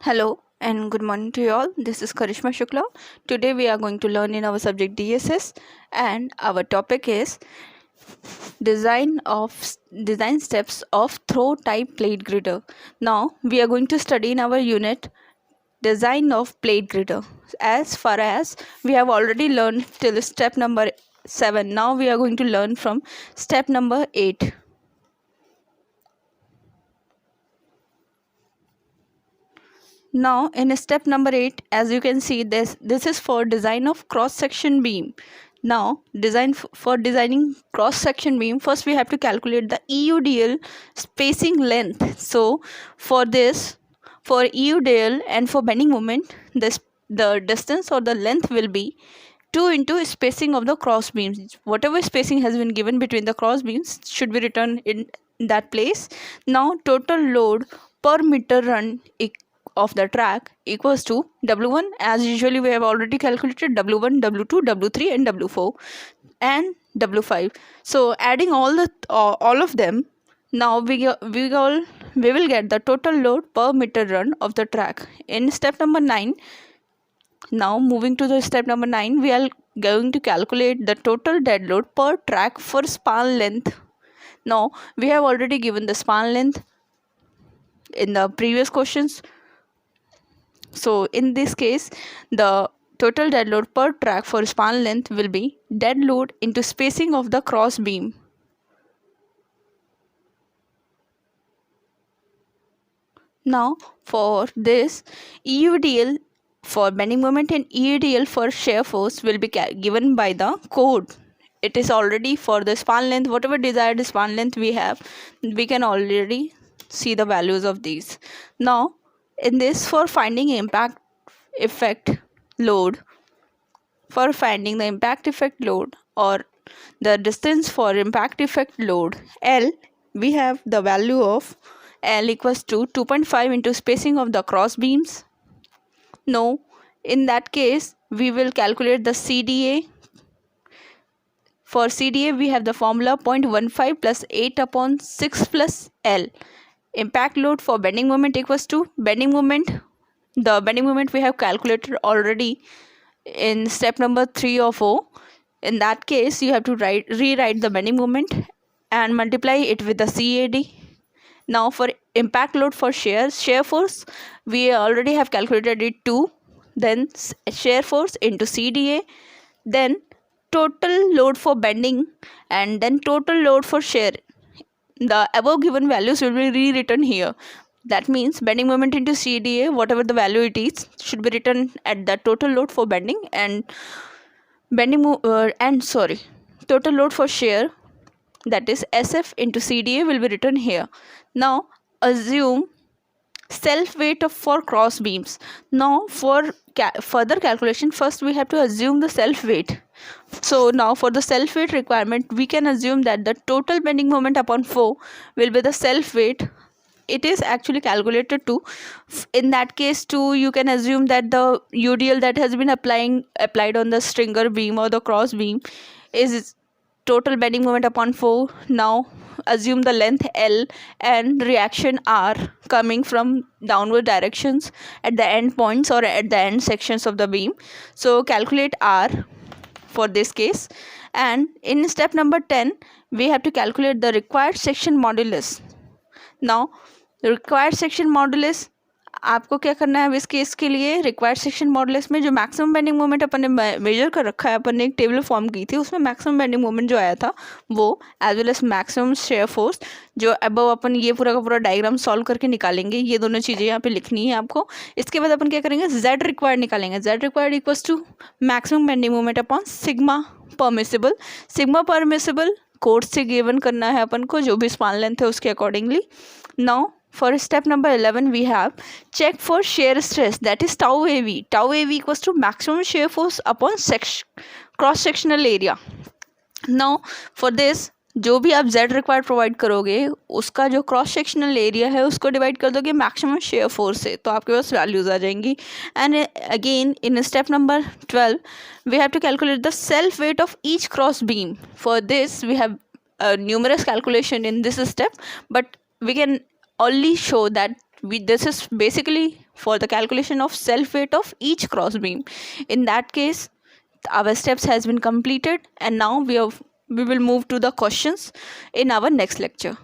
Hello and good morning to you all. This is Karishma Shukla. Today we are going to learn in our subject DSS and our topic is design steps of throw type plate grider. Now we are going to study in our unit design of plate grider. As far as we have already learned till step number 7, now we are going to learn from step number 8. Now in step number 8, as you can see, this is for design of cross section beam. Now for designing cross section beam, first we have to calculate the EUDL spacing length. So for this, for EUDL and for bending moment, the distance or the length will be 2 into spacing of the cross beams. Whatever spacing has been given between the cross beams should be written in that place. Now total load per meter run of the track equals to W1. As usually we have already calculated W1, W2, W3 and W4 and W5. So adding all of them, now we will get the total load per meter run of the track. In step number 9, now moving to the step number 9, we are going to calculate the total dead load per track for span length. Now we have already given the span length in the previous questions. So in this case, the total dead load per track for span length will be dead load into spacing of the cross beam. Now for this, EUDL for bending moment and EUDL for shear force will be given by the code. It is already for the span length, whatever desired span length we have, we can already see the values of these. Now in this, for finding impact effect load, or the distance for impact effect load L, we have the value of L equals to 2.5 into spacing of the cross beams. Now in that case we will calculate the CDA. For CDA we have the formula 0.15 plus 8 upon 6 plus L. Impact load for bending moment equals to bending moment. The bending moment we have calculated already in step number 3 or 4. In that case you have to rewrite the bending moment and multiply it with the CAD. Now for impact load for shear force, we already have calculated it 2, then shear force into CDA, then total load for bending and then total load for shear. The above given values will be rewritten here. That means bending moment into CDA, whatever the value it is, should be written at the total load for bending, and total load for shear, that is SF into CDA, will be written here. Now assume self weight for cross beams. Now for further calculation, first we have to assume the self weight. So now for the self weight requirement, we can assume that the total bending moment upon 4 will be the self weight. It is actually calculated to, in that case too, you can assume that the UDL that has been applied on the stringer beam or the cross beam is total bending moment upon 4. Now assume the length L and reaction R coming from downward directions at the end points or at the end sections of the beam. So calculate R for this case, and in step number 10 we have to calculate the required section modulus. Now required section modulus, आपको क्या करना है अब इस case के लिए, required section modulus में जो मैक्सिमम बेंडिंग मोमेंट अपन ने मेजर कर रखा है, अपन ने एक टेबल फॉर्म की थी, उसमें मैक्सिमम बेंडिंग मोमेंट जो आया था वो as well as maximum shear force, जो अबव अपन ये पूरा का पूरा डायग्राम सॉल्व करके निकालेंगे. ये दोनों चीज़ें यहाँ पे लिखनी है आपको. इसके बाद अपन क्या करेंगे, जेड रिक्वायर्ड निकालेंगे. Z required equals to maximum bending moment upon sigma permissible. Sigma permissible code से गिवन करना है अपन को, जो भी स्पान लेंथ है उसके accordingly. Now for step number 11 we have check for shear stress, that is tau AV. Tau AV equals to maximum shear force upon cross sectional area. Now for this, जो भी आप z required provide करोगे उसका जो cross sectional area है उसको divide कर दोगे मैक्सिमम शेयर फोर्स से, तो आपके पास वैल्यूज आ जाएंगी. And again in step number 12 we have to calculate the self weight of each cross beam. For this we have numerous calculation in this step, but we can only show that this is basically for the calculation of self weight of each cross beam. In that case, our steps has been completed, and now we will move to the questions in our next lecture.